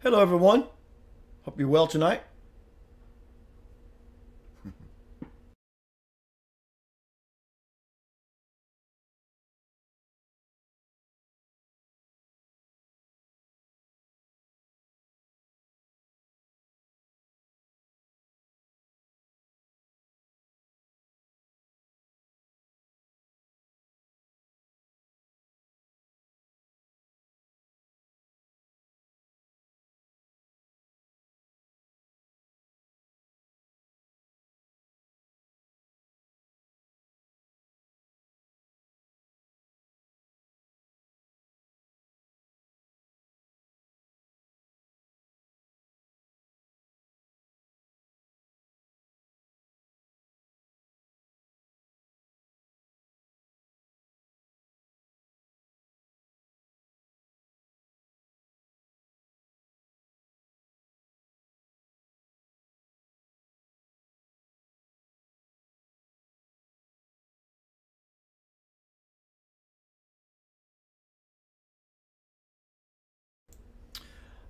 Hello, everyone. Hope you're well tonight.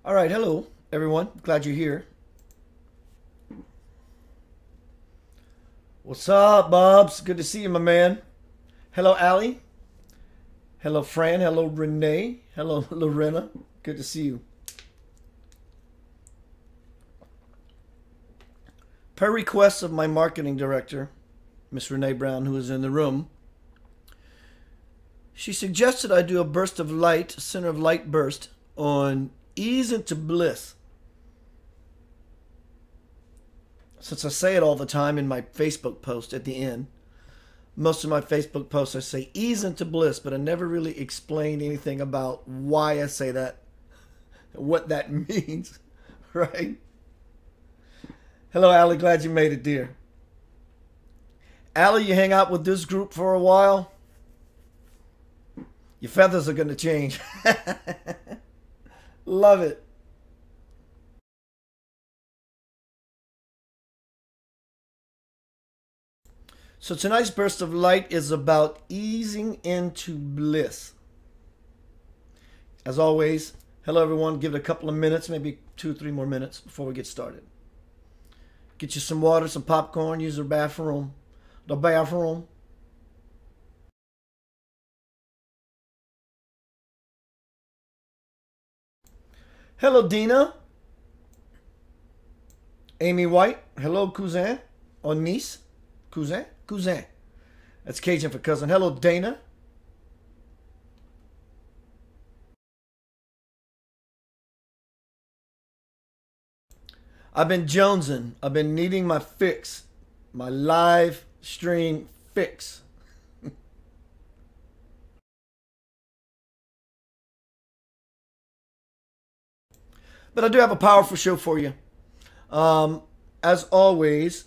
All right, hello, everyone. Glad you're here. What's up, Bobs? Good to see you, my man. Hello, Allie. Hello, Fran. Hello, Renee. Hello, Lorena. Good to see you. Per request of my marketing director, Miss Renee Brown, who is in the room, she suggested I do a burst of light, center of light burst on ease into bliss. Since I say it all the time in my Facebook post at the end, most of my Facebook posts I say ease into bliss, but I never really explained anything about why I say that, what that means, right? Hello, Allie. Glad you made it, dear. Allie, you hang out with this group for a while, your feathers are going to change. Love it. So tonight's burst of light is about easing into bliss. As always, hello everyone. Give it a couple of minutes, maybe 2-3 more minutes before we get started. Get you some water, some popcorn, use the bathroom. The bathroom. Hello, Dina. Amy White. Hello, cousin. Or niece. Cousin? Cousin. That's Cajun for cousin. Hello, Dana. I've been jonesing. I've been needing my fix. My live stream fix. But I do have a powerful show for you. As always,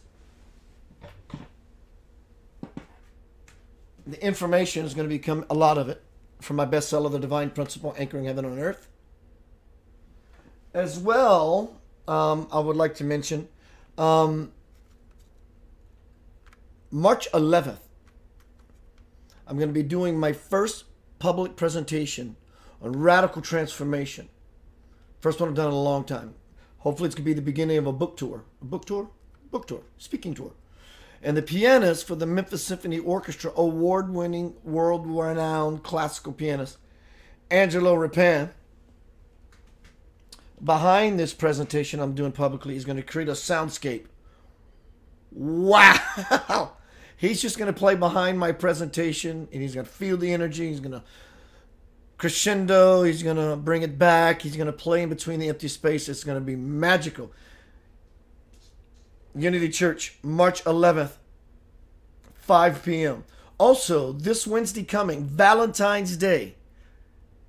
the information is going to become a lot of it from my bestseller, The Divine Principle, Anchoring Heaven on Earth. As well, I would like to mention March 11th, I'm going to be doing my first public presentation on radical transformation. First one I've done in a long time. Hopefully it's going to be the beginning of a book tour. A book tour? Book tour. Speaking tour. And the pianist for the Memphis Symphony Orchestra, award-winning, world-renowned classical pianist, Angelo Rapin, behind this presentation I'm doing publicly, is going to create a soundscape. Wow! He's just going to play behind my presentation, and he's going to feel the energy. He's going to crescendo. He's going to bring it back. He's going to play in between the empty space. It's going to be magical. Unity Church, March 11th, 5 p.m. Also, this Wednesday coming, Valentine's Day,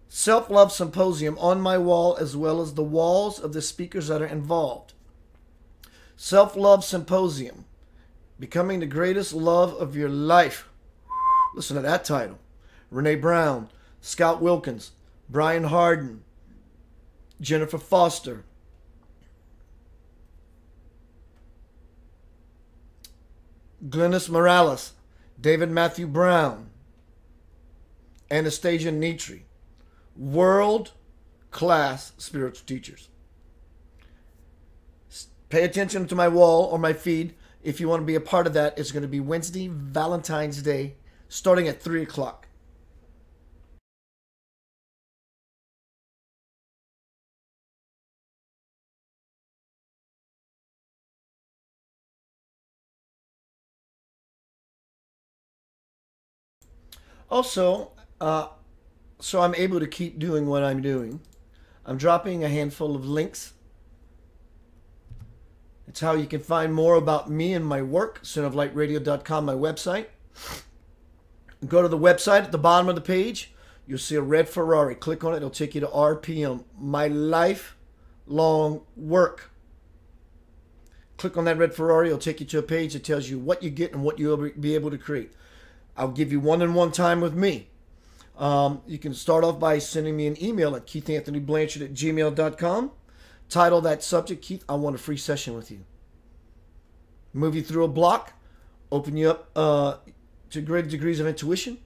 Self-Love Symposium on my wall, as well as the walls of the speakers that are involved. Self-Love Symposium, Becoming the Greatest Love of Your Life. Listen to that title. Renee Brown, Scott Wilkins, Brian Harden, Jennifer Foster, Glennis Morales, David Matthew Brown, Anastasia Nitri. World-class spiritual teachers. Pay attention to my wall or my feed. If you want to be a part of that, it's going to be Wednesday, Valentine's Day, starting at 3 o'clock. Also, so I'm able to keep doing what I'm doing, I'm dropping a handful of links. It's how you can find more about me and my work, centeroflightradio.com, my website. Go to the website at the bottom of the page. You'll see a red Ferrari. Click on it. It'll take you to RPM, my lifelong work. Click on that red Ferrari. It'll take you to a page that tells you what you get and what you'll be able to create. I'll give you one-on-one time with me. You can start off by sending me an email at keithanthonyblanchard@gmail.com. Title that subject, Keith, I want a free session with you. Move you through a block. Open you up to greater degrees of intuition,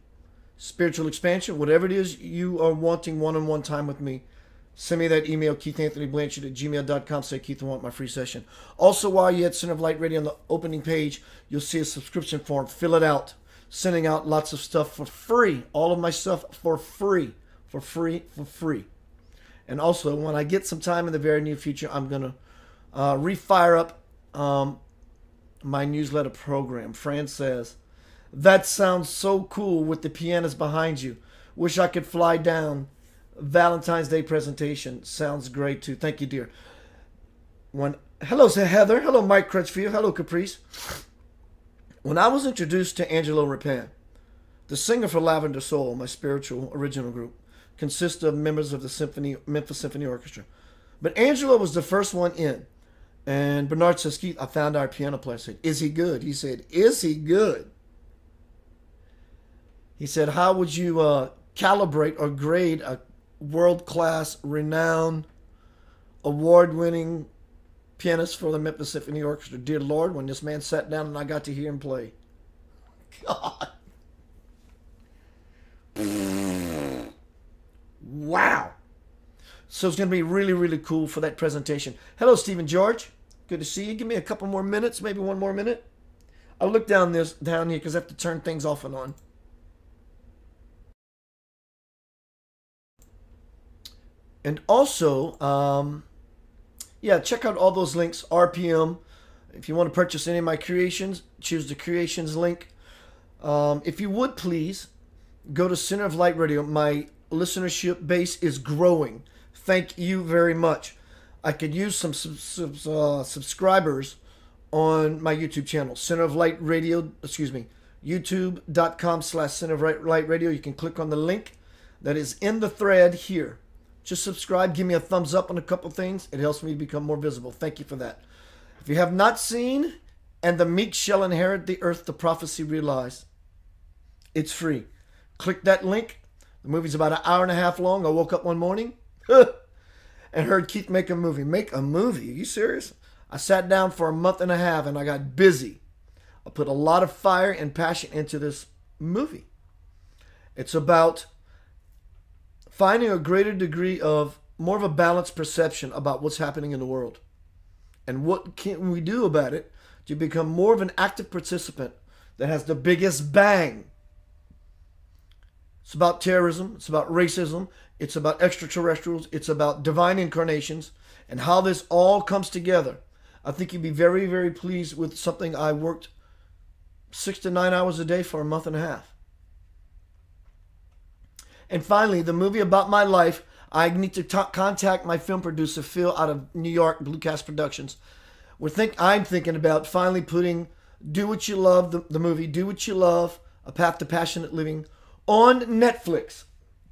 spiritual expansion, whatever it is you are wanting one-on-one time with me. Send me that email, keithanthonyblanchard@gmail.com. Say, Keith, I want my free session. Also, while you're at Center of Light Radio on the opening page, you'll see a subscription form. Fill it out. Sending out lots of stuff for free. All of my stuff for free. For free. And also, when I get some time in the very near future, I'm going to refire up my newsletter program. Fran says, that sounds so cool with the pianist behind you. Wish I could fly down. Valentine's Day presentation. Sounds great too. Thank you, dear. Hello, Heather. Hello, Mike Crutchfield. Hello, Caprice. When I was introduced to Angelo Rapin, the singer for Lavender Soul, my spiritual original group, consists of members of the Memphis Symphony Orchestra. But Angelo was the first one in. And Bernard says, Keith, I found our piano player. I said, is he good? He said, is he good? He said, how would you calibrate or grade a world-class, renowned, award-winning pianist for the Memphis Symphony Orchestra? Dear Lord, when this man sat down and I got to hear him play. God. Wow. So it's going to be really, really cool for that presentation. Hello, Stephen George. Good to see you. Give me a couple more minutes, maybe one more minute. I'll look down here because I have to turn things off and on. And also, yeah, check out all those links, RPM. If you want to purchase any of my creations, choose the creations link. If you would, please, go to Center of Light Radio. My listenership base is growing. Thank you very much. I could use some subscribers on my YouTube channel, Center of Light Radio, youtube.com/Center of Light Radio. You can click on the link that is in the thread here. Just subscribe, give me a thumbs up on a couple things. It helps me become more visible. Thank you for that. If you have not seen And the Meek Shall Inherit the Earth, the prophecy realized, it's free. Click that link. The movie's about an hour and a half long. I woke up one morning and heard Keith make a movie. Make a movie? Are you serious? I sat down for a month and a half and I got busy. I put a lot of fire and passion into this movie. It's about finding a greater degree of more of a balanced perception about what's happening in the world. And what can we do about it to become more of an active participant that has the biggest bang. It's about terrorism. It's about racism. It's about extraterrestrials. It's about divine incarnations and how this all comes together. I think you'd be very, very pleased with something I worked 6 to 9 hours a day for a month and a half. And finally, the movie about my life, I need to contact my film producer, Phil, out of New York, Blue Cast Productions. I'm thinking about finally putting Do What You Love, the movie Do What You Love, A Path to Passionate Living, on Netflix.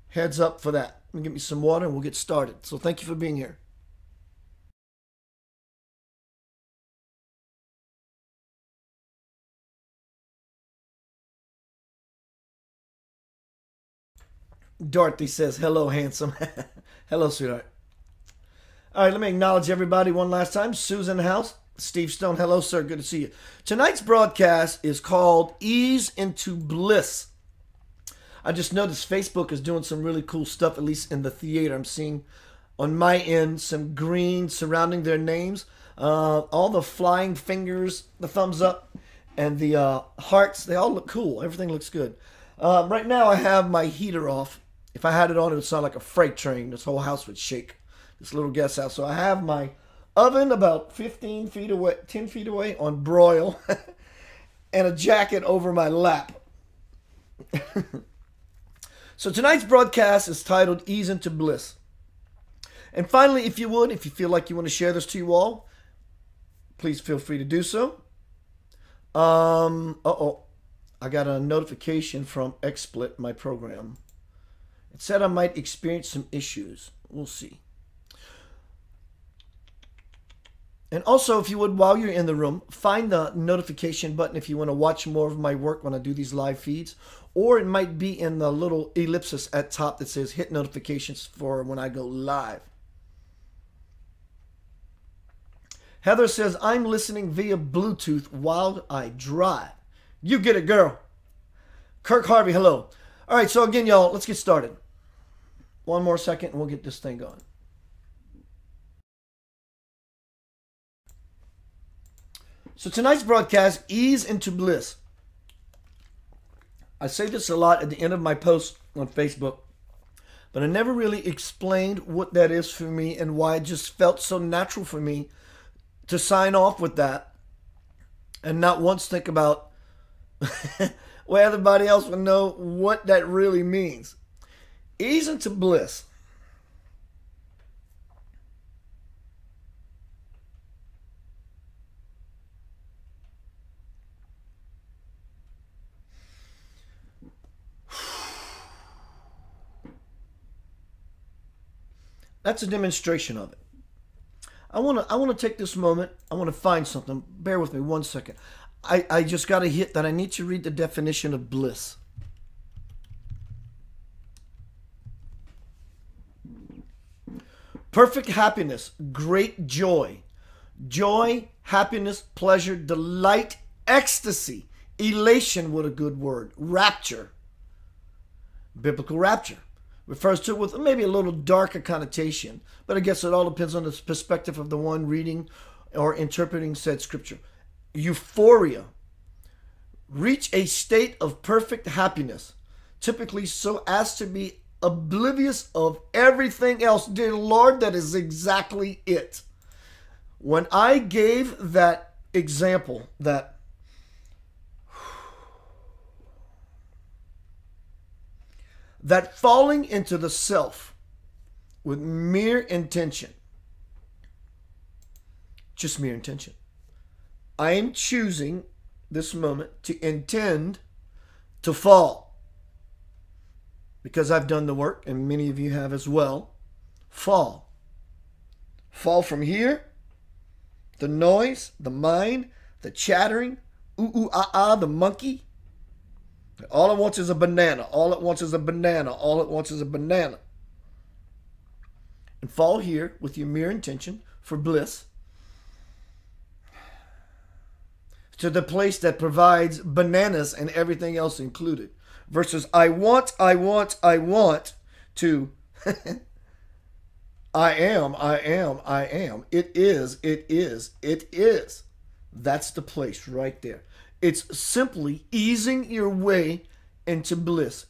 Heads up for that. Let me get me some water and we'll get started. So thank you for being here. Dorothy says, hello, handsome. Hello, sweetheart. All right, let me acknowledge everybody one last time. Sue's in the house. Steve Stone, hello, sir. Good to see you. Tonight's broadcast is called Ease into Bliss. I just noticed Facebook is doing some really cool stuff, at least in the theater. I'm seeing on my end, some green surrounding their names. All the flying fingers, the thumbs up, and the hearts, they all look cool. Everything looks good. Right now I have my heater off. If I had it on, it would sound like a freight train. This whole house would shake. This little guest house. So I have my oven about 15 feet away, 10 feet away on broil, and a jacket over my lap. So tonight's broadcast is titled Ease into Bliss. And finally, if you would, if you feel like you want to share this to you all, please feel free to do so. I got a notification from XSplit, my program. It said I might experience some issues. We'll see. And also, if you would, while you're in the room, find the notification button if you want to watch more of my work when I do these live feeds. Or it might be in the little ellipsis at top that says hit notifications for when I go live. Heather says, I'm listening via Bluetooth while I drive. You get it, girl. Kirk Harvey, hello. All right, so again, y'all, let's get started. One more second and we'll get this thing going. So tonight's broadcast, Ease into Bliss. I say this a lot at the end of my posts on Facebook, but I never really explained what that is for me and why it just felt so natural for me to sign off with that and not once think about well, everybody else would know what that really means. Ease into bliss. That's a demonstration of it. I want to take this moment. I want to find something. Bear with me one second. I just got a hit that I need to read the definition of bliss. Perfect happiness, great joy. Joy, happiness, pleasure, delight, ecstasy, elation, what a good word. Rapture. Biblical rapture. Refers to it with maybe a little darker connotation, but I guess it all depends on the perspective of the one reading or interpreting said scripture. Euphoria. Reach a state of perfect happiness, typically so as to be oblivious of everything else. Dear Lord, that is exactly it. When I gave that example, that falling into the self with mere intention, just mere intention. I am choosing this moment to intend to fall. Because I've done the work, and many of you have as well. Fall. Fall from here. The noise, the mind, the chattering, the monkey. All it wants is a banana. All it wants is a banana. All it wants is a banana. And fall here with your mere intention for bliss to the place that provides bananas and everything else included. Versus I want to I am. It is. That's the place right there. It's simply easing your way into bliss.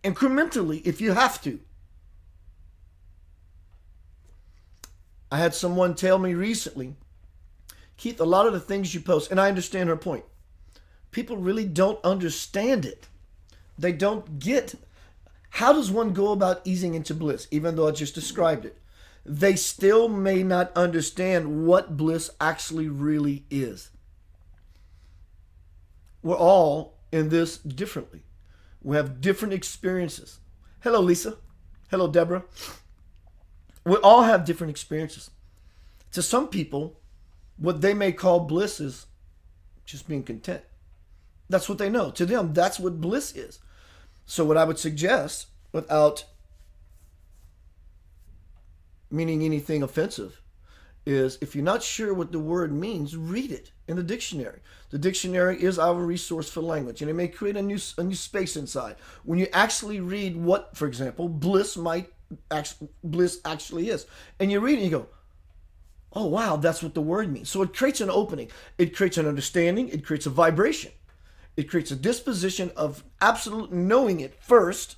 Incrementally, if you have to. I had someone tell me recently, Keith, a lot of the things you post, and I understand her point, people really don't understand it. They don't get, how does one go about easing into bliss, even though I just described it? They still may not understand what bliss actually really is. We're all in this differently. We have different experiences. Hello, Lisa. Hello, Deborah. We all have different experiences. To some people, what they may call bliss is just being content. That's what they know. To them, that's what bliss is. So what I would suggest, without meaning anything offensive, is if you're not sure what the word means, read it in the dictionary. The dictionary is our resource for language, and it may create a new space inside. When you actually read what, for example, bliss might bliss actually is. And you read it and you go, oh, wow, that's what the word means. So it creates an opening. It creates an understanding. It creates a vibration. It creates a disposition of absolute knowing it first.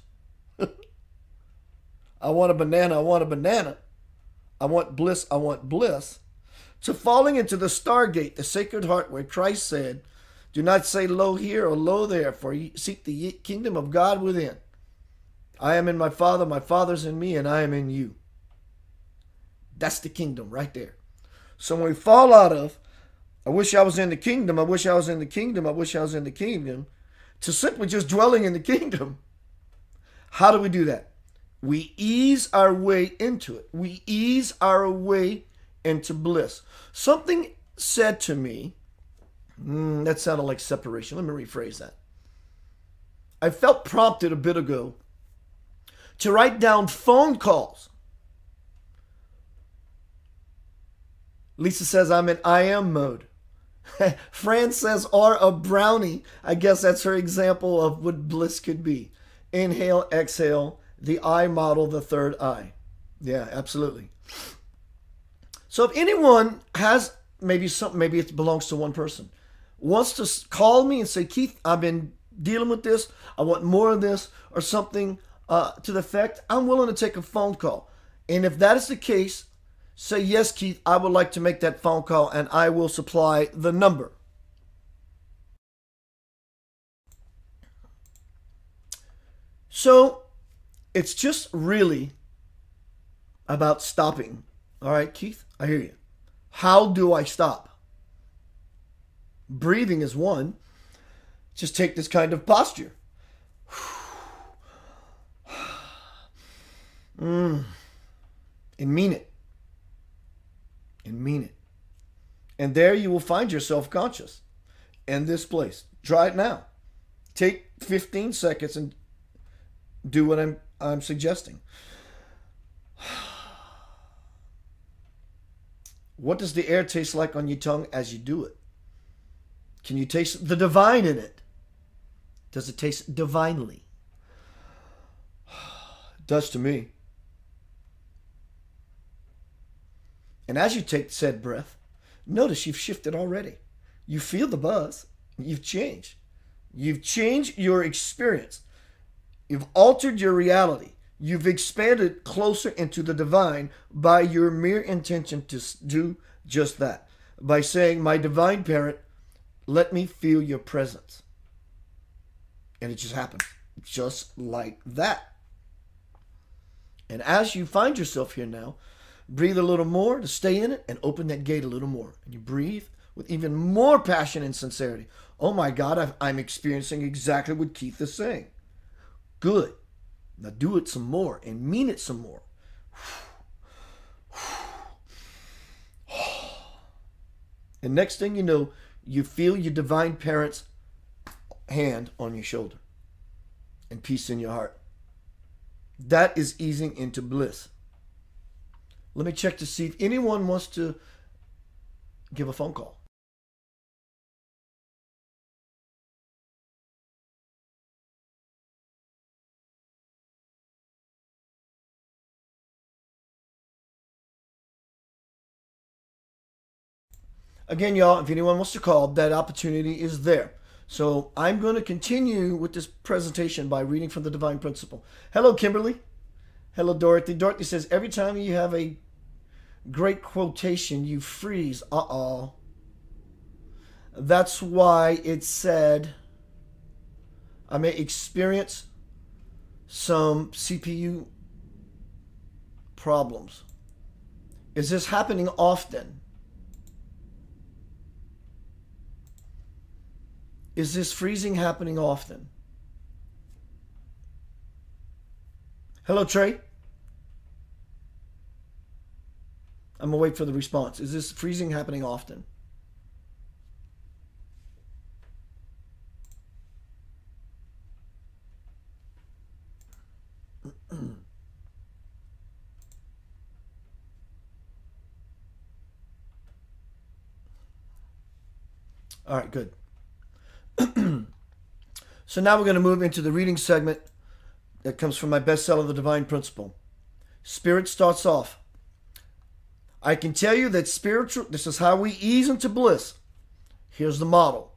I want a banana. I want a banana. I want bliss. I want bliss. To falling into the stargate, the sacred heart, where Christ said, do not say lo here or lo there, for ye seek the kingdom of God within. I am in my Father's in me, and I am in you. That's the kingdom right there. So when we fall out of, I wish I was in the kingdom, I wish I was in the kingdom, I wish I was in the kingdom, to simply just dwelling in the kingdom. How do we do that? We ease our way into it. We ease our way into bliss. Something said to me, that sounded like separation. Let me rephrase that. I felt prompted a bit ago to write down phone calls. Lisa says I'm in I am mode. Fran says, or a brownie. I guess that's her example of what bliss could be. Inhale, exhale, the I model, the third eye. Yeah, absolutely. So if anyone has maybe something, maybe it belongs to one person, wants to call me and say, Keith, I've been dealing with this, I want more of this, or something to the effect, I'm willing to take a phone call. And if that is the case, say, yes, Keith, I would like to make that phone call, and I will supply the number. So it's just really about stopping. All right, Keith, I hear you. How do I stop? Breathing is one. Just take this kind of posture. And mean it. And mean it. And there you will find yourself conscious in this place. Try it now. Take 15 seconds and do what I'm suggesting. What does the air taste like on your tongue as you do it? Can you taste the divine in it? Does it taste divinely? It does to me. And as you take said breath, notice you've shifted already. You feel the buzz. You've changed. You've changed your experience. You've altered your reality. You've expanded closer into the divine by your mere intention to do just that. By saying, my divine parent, let me feel your presence. And it just happened. Just like that. And as you find yourself here now, breathe a little more to stay in it and open that gate a little more. And you breathe with even more passion and sincerity. Oh my God, I'm experiencing exactly what Keith is saying. Good. Now do it some more and mean it some more. And next thing you know, you feel your divine parent's hand on your shoulder and peace in your heart. That is easing into bliss. Let me check to see if anyone wants to give a phone call. Again, y'all, if anyone wants to call, that opportunity is there. So I'm going to continue with this presentation by reading from the Divine Principle. Hello, Kimberly. Hello, Dorothy. Dorothy says, every time you have a great quotation, you freeze. Uh-oh. That's why it said, I may experience some CPU problems. Is this happening often? Is this freezing happening often? Hello, Trey. I'm going to wait for the response. Is this freezing happening often? All right, good. So now we're going to move into the reading segment that comes from my bestseller, The Divine Principle. Spirit starts off. I can tell you that this is how we ease into bliss. Here's the model.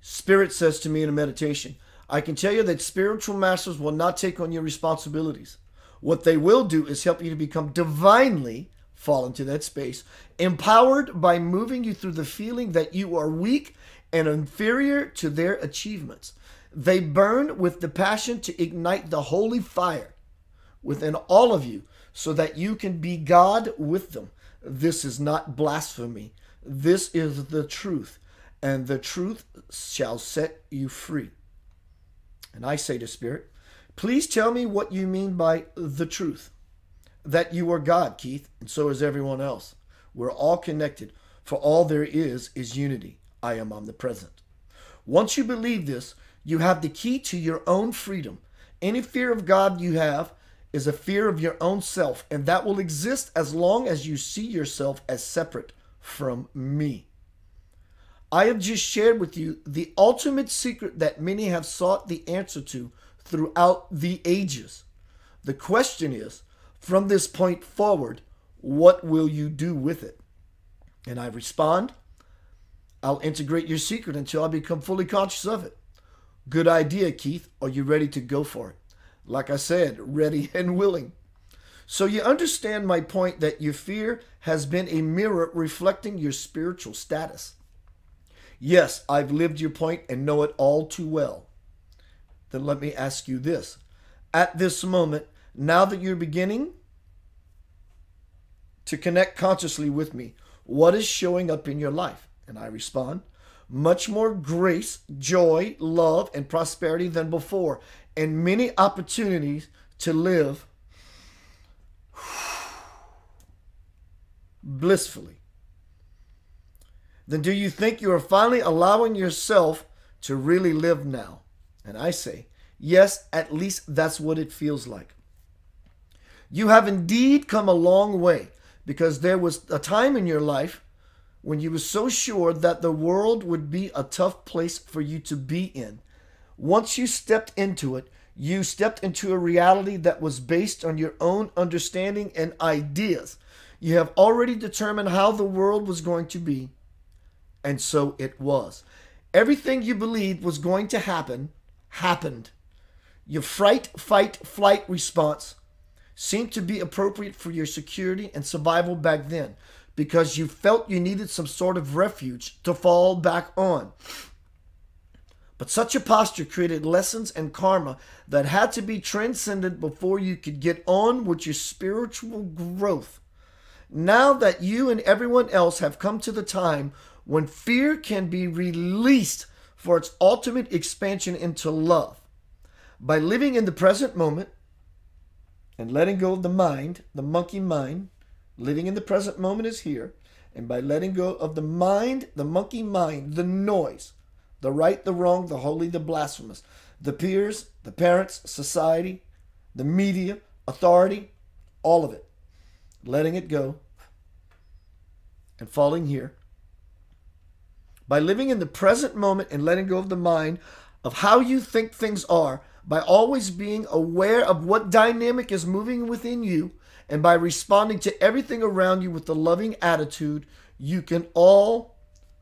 Spirit says to me in a meditation, I can tell you that spiritual masters will not take on your responsibilities. What they will do is help you to become divinely, fall into that space, empowered by moving you through the feeling that you are weak and inferior to their achievements. They burn with the passion to ignite the holy fire within all of you so that you can be God with them. This is not blasphemy. This is the truth, and the truth shall set you free. And I say to Spirit, please tell me what you mean by the truth. That you are God, Keith, and so is everyone else. We're all connected, for all there is unity. I am omnipresent. Once you believe this, you have the key to your own freedom. Any fear of God you have is a fear of your own self, and that will exist as long as you see yourself as separate from me. I have just shared with you the ultimate secret that many have sought the answer to throughout the ages. The question is, from this point forward, what will you do with it? And I respond, I'll integrate your secret until I become fully conscious of it. Good idea, Keith. Are you ready to go for it? Like I said, ready and willing. So you understand my point that your fear has been a mirror reflecting your spiritual status. Yes, I've lived your point and know it all too well. Then let me ask you this. At this moment, now that you're beginning to connect consciously with me, what is showing up in your life? And I respond, much more grace, joy, love, and prosperity than before, and many opportunities to live blissfully. Then do you think you are finally allowing yourself to really live now? And I say, yes, at least that's what it feels like. You have indeed come a long way, because there was a time in your life when you were so sure that the world would be a tough place for you to be in. Once you stepped into it, you stepped into a reality that was based on your own understanding and ideas. You have already determined how the world was going to be, and so it was. Everything you believed was going to happen, happened. Your fright, fight, flight response seemed to be appropriate for your security and survival back then, because you felt you needed some sort of refuge to fall back on. But such a posture created lessons and karma that had to be transcended before you could get on with your spiritual growth. Now that you and everyone else have come to the time when fear can be released for its ultimate expansion into love, by living in the present moment and letting go of the mind, the monkey mind. Living in the present moment is here. And by letting go of the mind, the monkey mind, the noise, the right, the wrong, the holy, the blasphemous, the peers, the parents, society, the media, authority, all of it. Letting it go and falling here. By living in the present moment and letting go of the mind, of how you think things are, by always being aware of what dynamic is moving within you, and by responding to everything around you with a loving attitude, you can all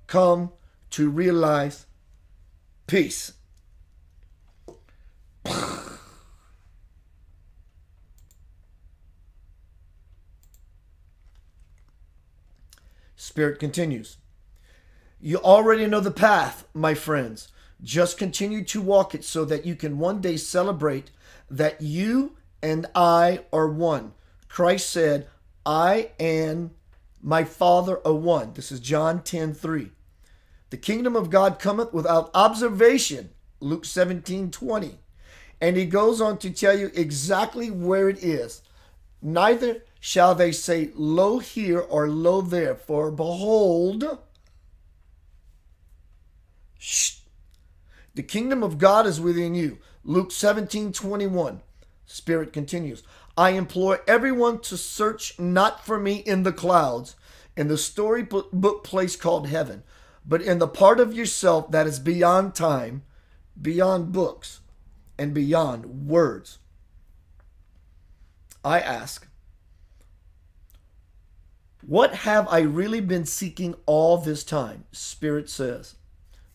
come to realize peace. Spirit continues. You already know the path, my friends. Just continue to walk it so that you can one day celebrate that you and I are one. Christ said, I and my Father are one. This is John 10:3. The kingdom of God cometh without observation. Luke 17:20. And he goes on to tell you exactly where it is. Neither shall they say, lo here or lo there, for behold, the kingdom of God is within you. Luke 17:21. Spirit continues. I implore everyone to search not for me in the clouds, in the storybook place called heaven, but in the part of yourself that is beyond time, beyond books, and beyond words. I ask, what have I really been seeking all this time? Spirit says,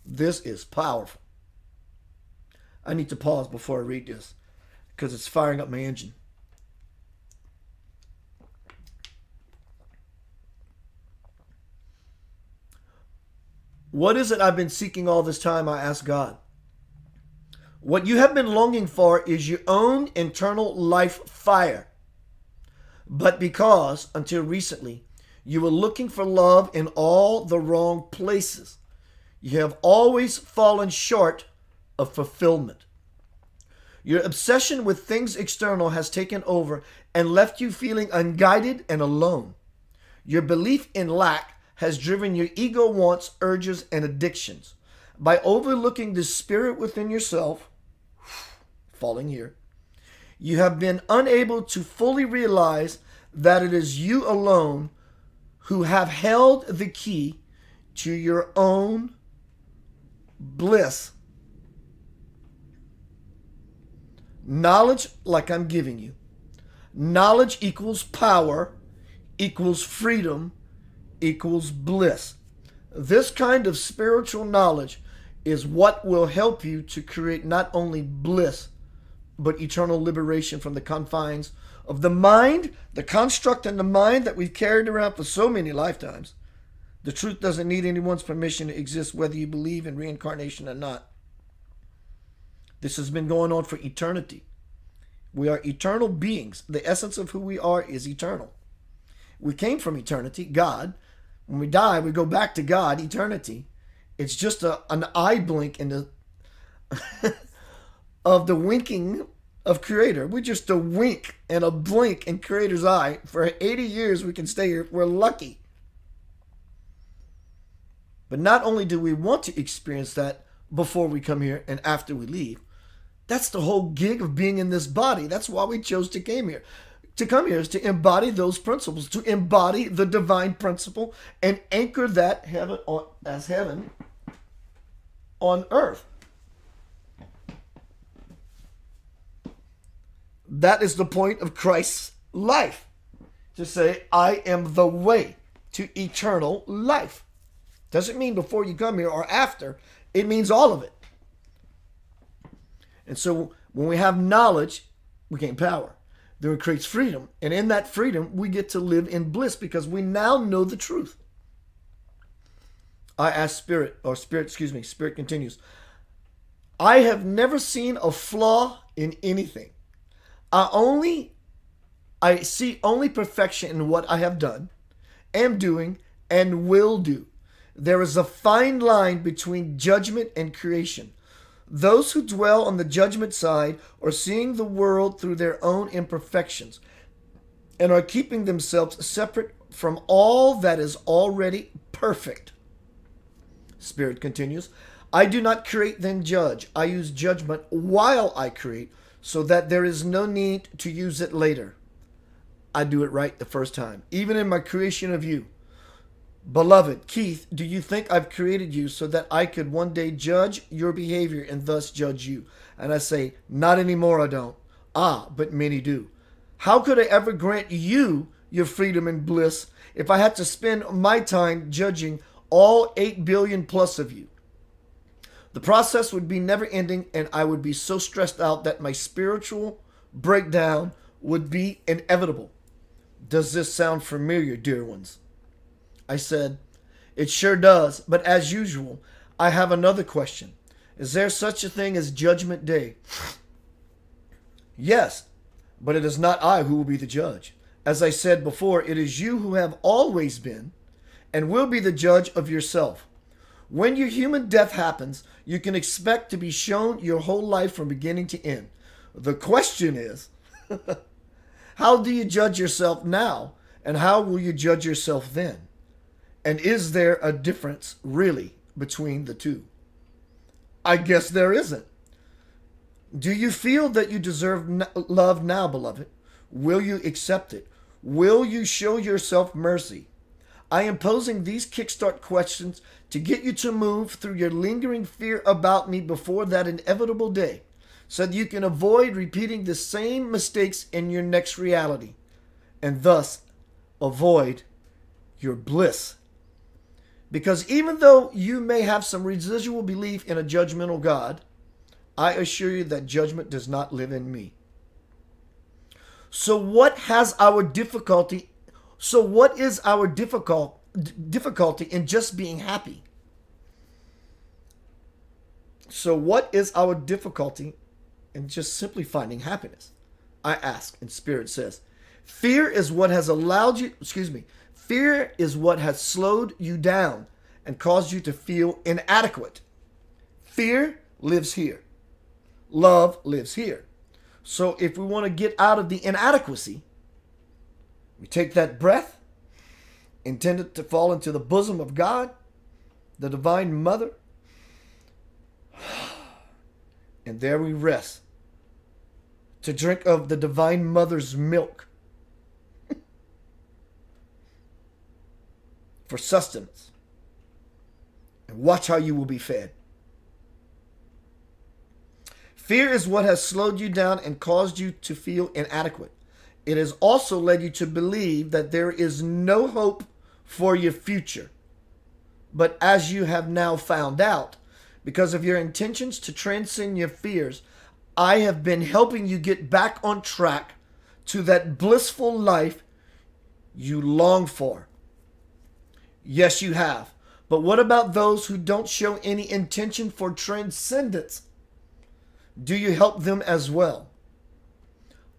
this is powerful. I need to pause before I read this because it's firing up my engine. What is it I've been seeking all this time? I ask God. What you have been longing for is your own internal life fire. But because, until recently, you were looking for love in all the wrong places, you have always fallen short of fulfillment. Your obsession with things external has taken over and left you feeling unguided and alone. Your belief in lack has driven your ego wants, urges, and addictions. By overlooking the spirit within yourself, falling here, you have been unable to fully realize that it is you alone who have held the key to your own bliss. Knowledge, like I'm giving you, knowledge equals power, equals freedom, equals bliss. This kind of spiritual knowledge is what will help you to create not only bliss, but eternal liberation from the confines of the mind, the construct in the mind that we've carried around for so many lifetimes. The truth doesn't need anyone's permission to exist, whether you believe in reincarnation or not. This has been going on for eternity. We are eternal beings. The essence of who we are is eternal. We came from eternity, God. When we die, we go back to God, eternity. It's just an eye blink in the of the winking of Creator. We're just a wink and a blink in Creator's eye. For 80 years we can stay here. We're lucky. But not only do we want to experience that before we come here and after we leave, that's the whole gig of being in this body. That's why we chose to come here. To come here is to embody those principles, to embody the divine principle and anchor that heaven as heaven on earth. That is the point of Christ's life. To say, I am the way to eternal life. Doesn't mean before you come here or after. It means all of it. And so when we have knowledge, we gain power. Then it creates freedom. And in that freedom, we get to live in bliss because we now know the truth. I ask Spirit continues, I have never seen a flaw in anything. I see only perfection in what I have done, am doing, and will do. There is a fine line between judgment and creation. Those who dwell on the judgment side are seeing the world through their own imperfections and are keeping themselves separate from all that is already perfect. Spirit continues, I do not create then judge. I use judgment while I create so that there is no need to use it later. I do it right the first time, even in my creation of you. Beloved, Keith, do you think I've created you so that I could one day judge your behavior and thus judge you? And I say, not anymore, I don't. Ah, but many do. How could I ever grant you your freedom and bliss if I had to spend my time judging all 8 billion plus of you? The process would be never ending and I would be so stressed out that my spiritual breakdown would be inevitable. Does this sound familiar, dear ones? I said, it sure does, but as usual, I have another question. Is there such a thing as Judgment Day? Yes, but it is not I who will be the judge. As I said before, it is you who have always been and will be the judge of yourself. When your human death happens, you can expect to be shown your whole life from beginning to end. The question is, how do you judge yourself now, and how will you judge yourself then? And is there a difference, really, between the two? I guess there isn't. Do you feel that you deserve love now, beloved? Will you accept it? Will you show yourself mercy? I am posing these kickstart questions to get you to move through your lingering fear about me before that inevitable day. so that you can avoid repeating the same mistakes in your next reality and thus avoid your bliss. Because even though you may have some residual belief in a judgmental God, I assure you that judgment does not live in me. So what is our difficulty in just being happy? So what is our difficulty in just simply finding happiness? I ask, and Spirit says, fear is what has slowed you down and caused you to feel inadequate. Fear lives here. Love lives here. So if we want to get out of the inadequacy, we take that breath, intended to fall into the bosom of God, the Divine Mother, and there we rest to drink of the Divine Mother's milk for sustenance, and watch how you will be fed. Fear is what has slowed you down and caused you to feel inadequate. It has also led you to believe that there is no hope for your future. But as you have now found out, because of your intentions to transcend your fears, I have been helping you get back on track to that blissful life you long for. Yes, you have. But what about those who don't show any intention for transcendence? Do you help them as well?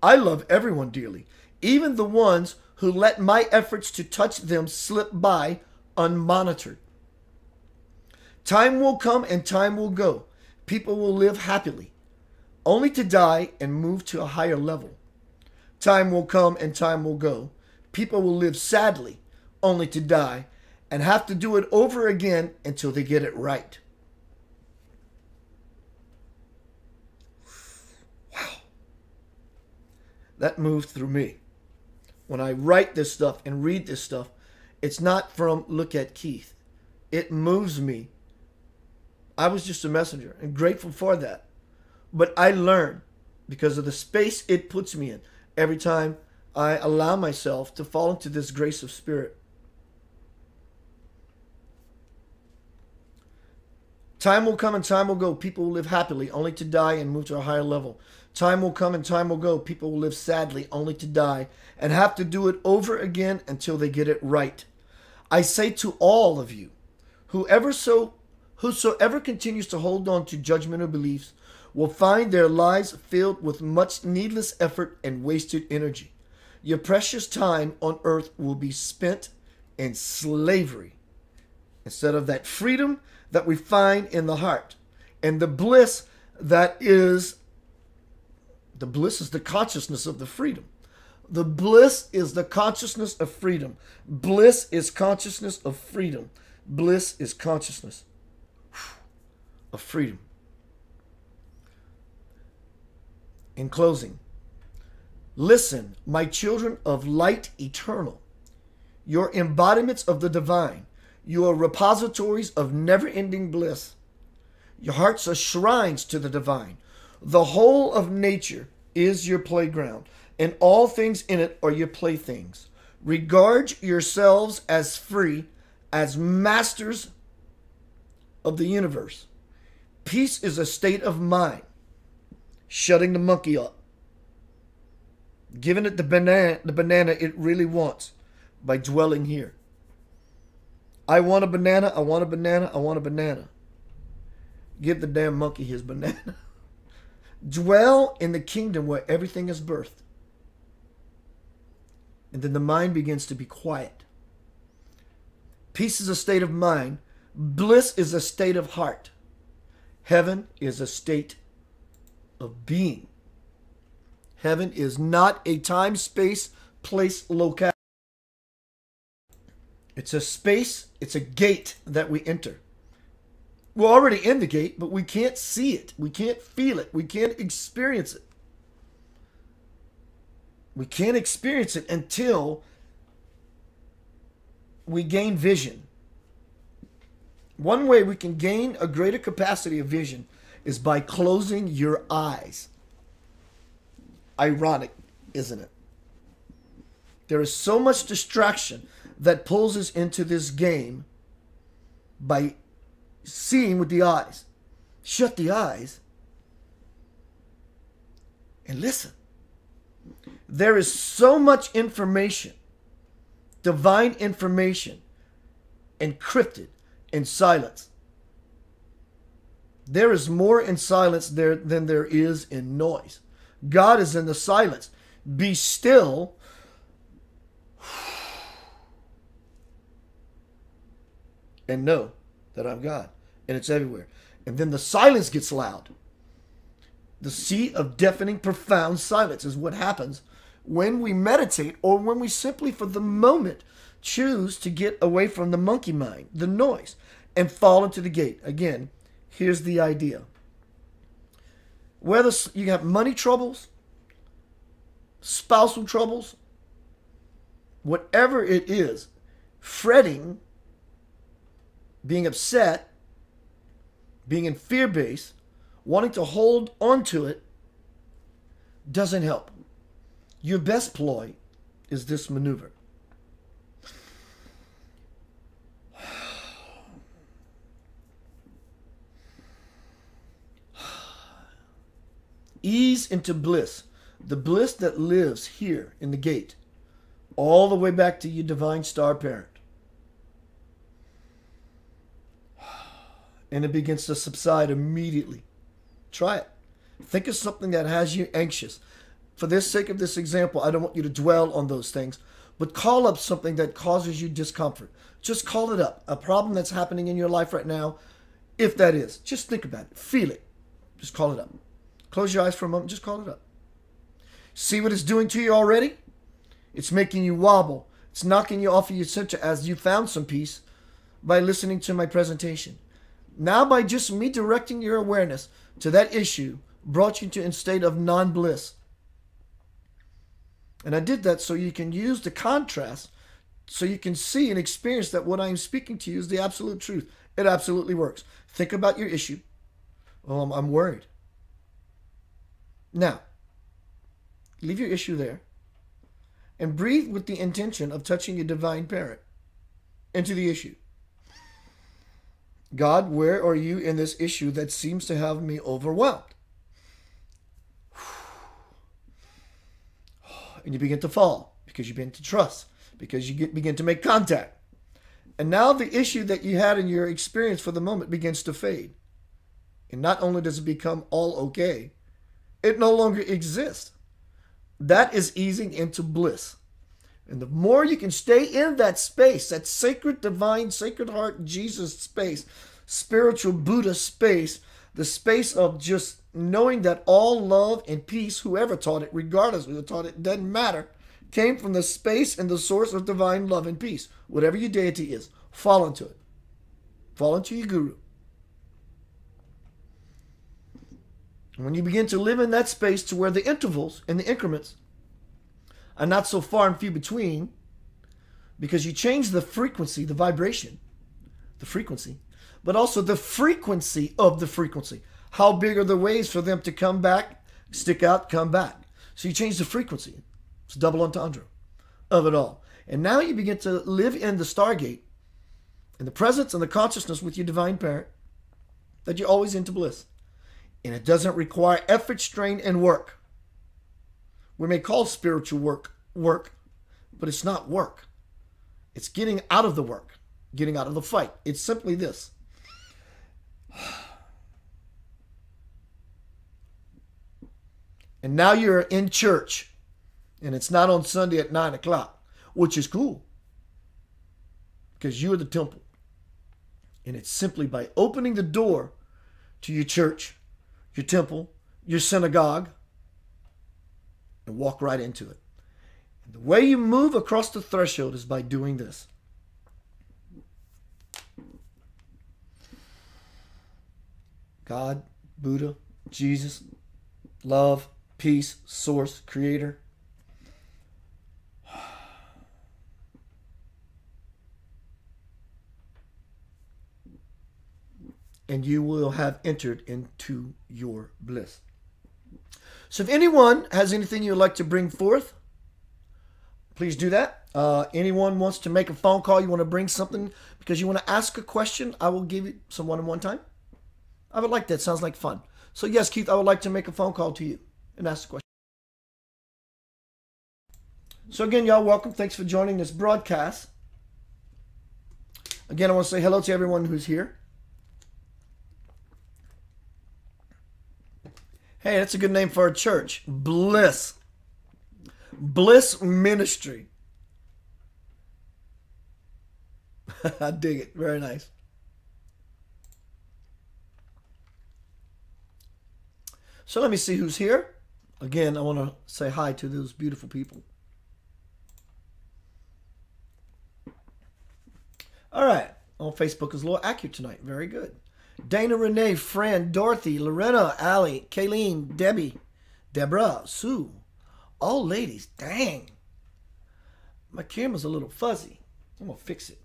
I love everyone dearly, even the ones who let my efforts to touch them slip by unmonitored. Time will come and time will go. People will live happily, only to die and move to a higher level. Time will come and time will go. People will live sadly, only to die and have to do it over again until they get it right. That moved through me. When I write this stuff and read this stuff, it's not from look at Keith. It moves me. I was just a messenger and grateful for that. But I learn because of the space it puts me in every time I allow myself to fall into this grace of spirit. Time will come and time will go. People will live happily, only to die and move to a higher level. Time will come and time will go. People will live sadly, only to die and have to do it over again until they get it right. I say to all of you, whosoever continues to hold on to judgmental beliefs will find their lives filled with much needless effort and wasted energy. Your precious time on earth will be spent in slavery instead of that freedom that we find in the heart. And the bliss is the consciousness of the freedom. The bliss is the consciousness of freedom. Bliss is consciousness of freedom. Bliss is consciousness of freedom. In closing, listen, my children of light eternal, your embodiments of the divine, your repositories of never-ending bliss. Your hearts are shrines to the divine. The whole of nature is your playground, and all things in it are your playthings. Regard yourselves as free, as masters of the universe. Peace is a state of mind, shutting the monkey up, giving it the banana it really wants by dwelling here. I want a banana, I want a banana, I want a banana. Give the damn monkey his banana. Dwell in the kingdom where everything is birthed. And then the mind begins to be quiet. Peace is a state of mind. Bliss is a state of heart. Heaven is a state of being. Heaven is not a time, space, place, locale. It's a space, it's a gate that we enter. We're already in the gate, but we can't see it. We can't feel it. We can't experience it. We can't experience it until we gain vision. One way we can gain a greater capacity of vision is by closing your eyes. Ironic, isn't it? There is so much distraction that pulls us into this game by seeing with the eyes. Shut the eyes and listen. There is so much information, divine information, encrypted in silence. There is more in silence there than there is in noise. God is in the silence. Be still and know that I'm God. And it's everywhere. And then the silence gets loud. The sea of deafening, profound silence is what happens when we meditate, or when we simply, for the moment, choose to get away from the monkey mind, the noise, and fall into the gate. Again, here's the idea. Whether you have money troubles, spousal troubles, whatever it is, fretting, being upset, being in fear base, wanting to hold on to it, doesn't help. Your best ploy is this maneuver. Ease into bliss. The bliss that lives here in the gate, all the way back to your divine star parent. And it begins to subside immediately. Try it. Think of something that has you anxious. For the sake of this example, I don't want you to dwell on those things, but call up something that causes you discomfort. Just call it up. A problem that's happening in your life right now, if that is. Just think about it. Feel it. Just call it up. Close your eyes for a moment. Just call it up. See what it's doing to you already? It's making you wobble. It's knocking you off of your center as you found some peace by listening to my presentation. Now, by just me directing your awareness to that issue, brought you to a state of non-bliss. And I did that so you can use the contrast, so you can see and experience that what I'm speaking to you is the absolute truth. It absolutely works. Think about your issue. Oh, I'm worried. Now, leave your issue there and breathe with the intention of touching your divine parent into the issue. God, where are you in this issue that seems to have me overwhelmed? And you begin to fall because you begin to trust, because you begin to make contact. And now the issue that you had in your experience for the moment begins to fade. And not only does it become all okay, it no longer exists. That is easing into bliss. And the more you can stay in that space, that sacred, divine, sacred heart, Jesus space, spiritual Buddha space, the space of just knowing that all love and peace, whoever taught it, regardless of who taught it, doesn't matter, came from the space and the source of divine love and peace. Whatever your deity is, fall into it. Fall into your guru. And when you begin to live in that space to where the intervals and the increments are not so far and few between, because you change the frequency, the vibration, the frequency, but also the frequency of the frequency. How big are the waves for them to come back, stick out, come back? So you change the frequency. It's double entendre of it all. And now you begin to live in the Stargate, in the presence and the consciousness with your divine parent, that you're always into bliss. And it doesn't require effort, strain, and work. We may call spiritual work, but it's not work. It's getting out of the work, getting out of the fight. It's simply this. And now you're in church, and it's not on Sunday at 9 o'clock, which is cool, because you're the temple. And it's simply by opening the door to your church, your temple, your synagogue, and walk right into it. And the way you move across the threshold is by doing this. God, Buddha, Jesus, love, peace, source, creator. and you will have entered into your bliss. So if anyone has anything you'd like to bring forth, please do that. Anyone wants to make a phone call, you want to bring something because you want to ask a question, I will give you some one-on-one time. I would like that. Sounds like fun. So yes, Keith, I would like to make a phone call to you and ask a question. So again, y'all, welcome. Thanks for joining this broadcast. Again, I want to say hello to everyone who's here. Hey, that's a good name for a church. Bliss. Bliss Ministry. I dig it. Very nice. So let me see who's here. Again, I want to say hi to those beautiful people. All right. On Facebook is a little accurate tonight. Very good. Dana, Renee, Fran, Dorothy, Lorena, Allie, Kayleen, Debbie, Deborah, Sue. All ladies. Dang. My camera's a little fuzzy. I'm going to fix it.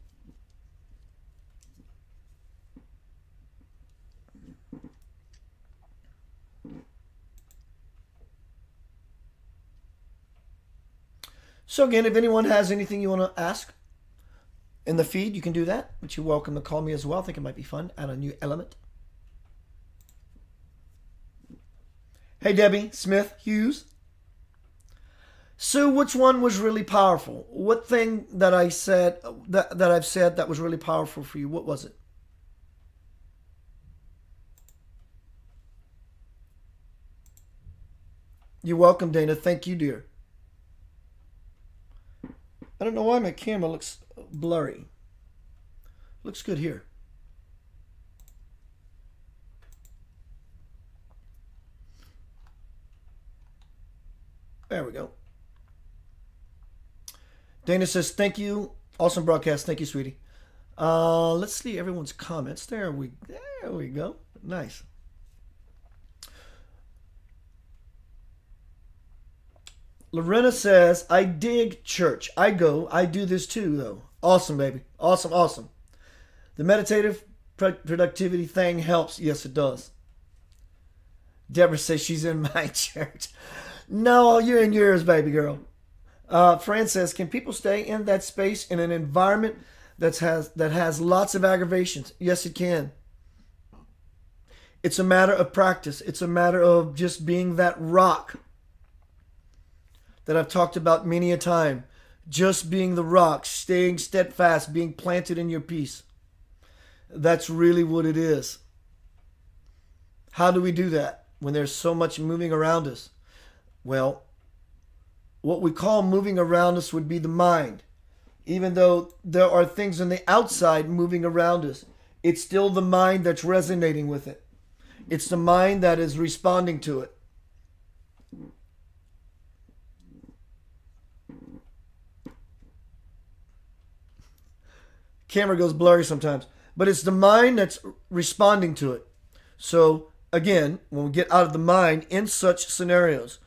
So again, if anyone has anything you want to ask in the feed, you can do that. But you're welcome to call me as well. I think it might be fun. Add a new element. Hey, Debbie, Smith, Hughes. Sue, which one was really powerful? What thing that I said that I've said that was really powerful for you? What was it? You're welcome, Dana. Thank you, dear. I don't know why my camera looks blurry. Looks good here. There we go. Dana says, thank you. Awesome broadcast. Thank you, sweetie. Let's see everyone's comments. There we go. Nice. Lorena says, I dig church. I go. I do this too, though. Awesome, baby. Awesome, awesome. The meditative productivity thing helps. Yes, it does. Deborah says she's in my church. No, you're in yours, baby girl. Fran says, can people stay in that space in an environment that has lots of aggravations? Yes, it can. It's a matter of practice. It's a matter of just being that rock that I've talked about many a time. Just being the rock, staying steadfast, being planted in your peace. That's really what it is. How do we do that when there's so much moving around us? Well, what we call moving around us would be the mind. Even though there are things on the outside moving around us, it's still the mind that's resonating with it. It's the mind that is responding to it. Camera goes blurry sometimes, but it's the mind that's responding to it. So again, when we get out of the mind in such scenarios,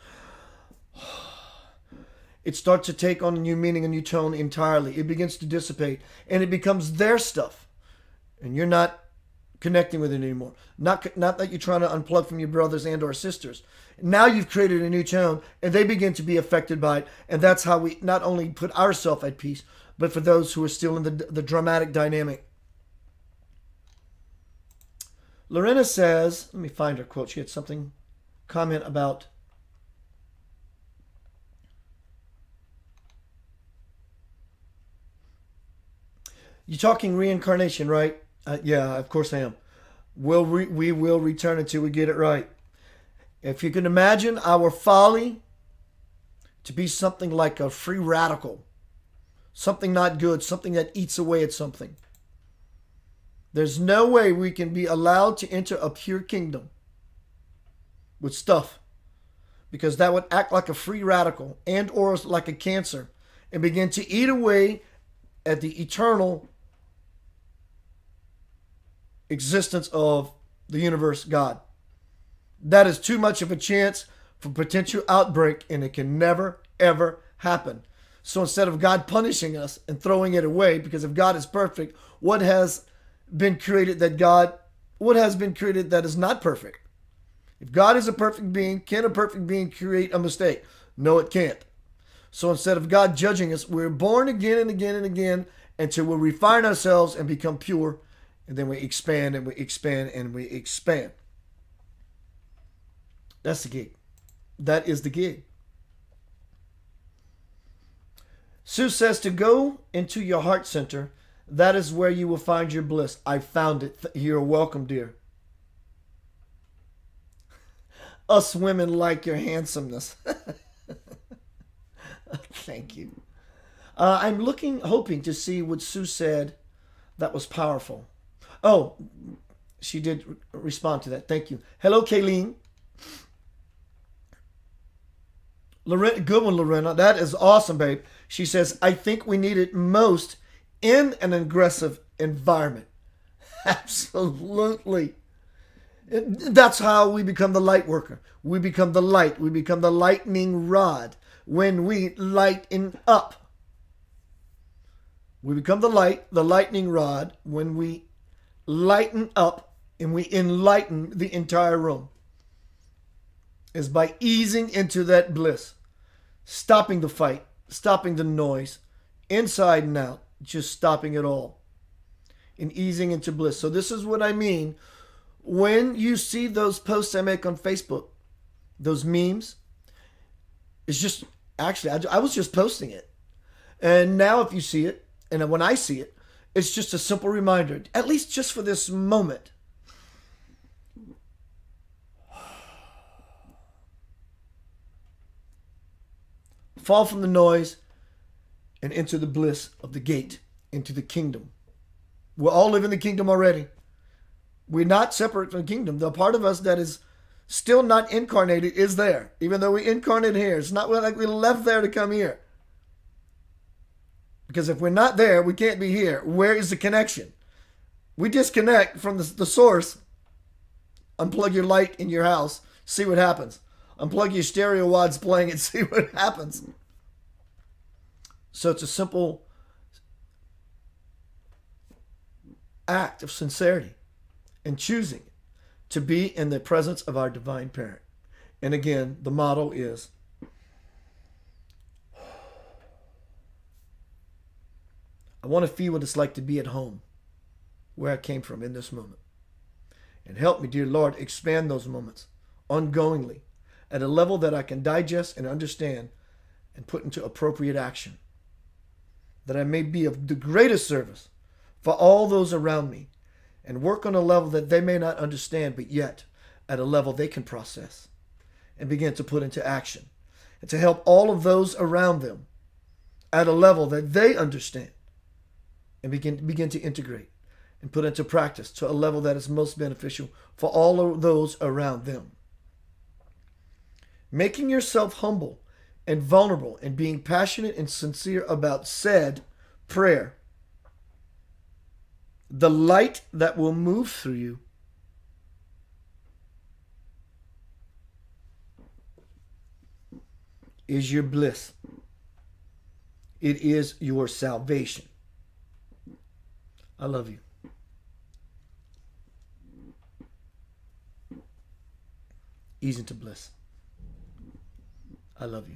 it starts to take on a new meaning, a new tone entirely. It begins to dissipate and it becomes their stuff, and you're not connecting with it anymore. Not that you're trying to unplug from your brothers and or sisters. Now you've created a new tone and they begin to be affected by it. And that's how we not only put ourselves at peace, but for those who are still in the dramatic dynamic. Lorena says, let me find her quote. She had something, comment about you're talking reincarnation, right? Yeah, of course I am. We will return until we get it right. If you can imagine our folly to be something like a free radical, something not good, something that eats away at something. There's no way we can be allowed to enter a pure kingdom with stuff, because that would act like a free radical and or like a cancer and begin to eat away at the eternal existence of the universe, God. That is too much of a chance for potential outbreak, and it can never, ever happen. So instead of God punishing us and throwing it away, because if God is perfect, what has been created that God what has been created that is not perfect. If God is a perfect being, can a perfect being create a mistake? No, it can't. So instead of God judging us, we're born again and again and again until we refine ourselves and become pure. And then we expand and we expand and we expand. That's the gig. That is the gig. Sue says to go into your heart center. That is where you will find your bliss. I found it. You're welcome, dear. Us women like your handsomeness. Thank you. I'm hoping to see what Sue said that was powerful. Oh, she did respond to that. Thank you. Hello, Kayleen. Lorena, good one, Lorena. That is awesome, babe. She says, I think we need it most in an aggressive environment. Absolutely. That's how we become the light worker. We become the light. We become the lightning rod when we lighten up. We become the light, the lightning rod, when we lighten up and we enlighten the entire room. Is by easing into that bliss. Stopping the fight, stopping the noise, inside and out, just stopping it all. And easing into bliss. So this is what I mean. When you see those posts I make on Facebook, those memes, it's just, actually, I was just posting it. And now if you see it, and when I see it, it's just a simple reminder, at least just for this moment. Fall from the noise and into the bliss of the gate, into the kingdom. We all live in the kingdom already. We're not separate from the kingdom. The part of us that is still not incarnated is there, even though we incarnated here. It's not like we left there to come here. Because if we're not there, we can't be here. Where is the connection? We disconnect from the source. Unplug your light in your house. See what happens. Unplug your stereo wads playing and see what happens. So it's a simple act of sincerity and choosing to be in the presence of our divine parent. And again, the motto is, I want to feel what it's like to be at home, where I came from in this moment. And help me, dear Lord, expand those moments ongoingly at a level that I can digest and understand and put into appropriate action. That I may be of the greatest service for all those around me and work on a level that they may not understand, but yet at a level they can process and begin to put into action. And to help all of those around them at a level that they understand and begin to integrate and put into practice to a level that is most beneficial for all of those around them. Making yourself humble and vulnerable and being passionate and sincere about said prayer. The light that will move through you is your bliss. It is your salvation. I love you. Ease into bliss. I love you.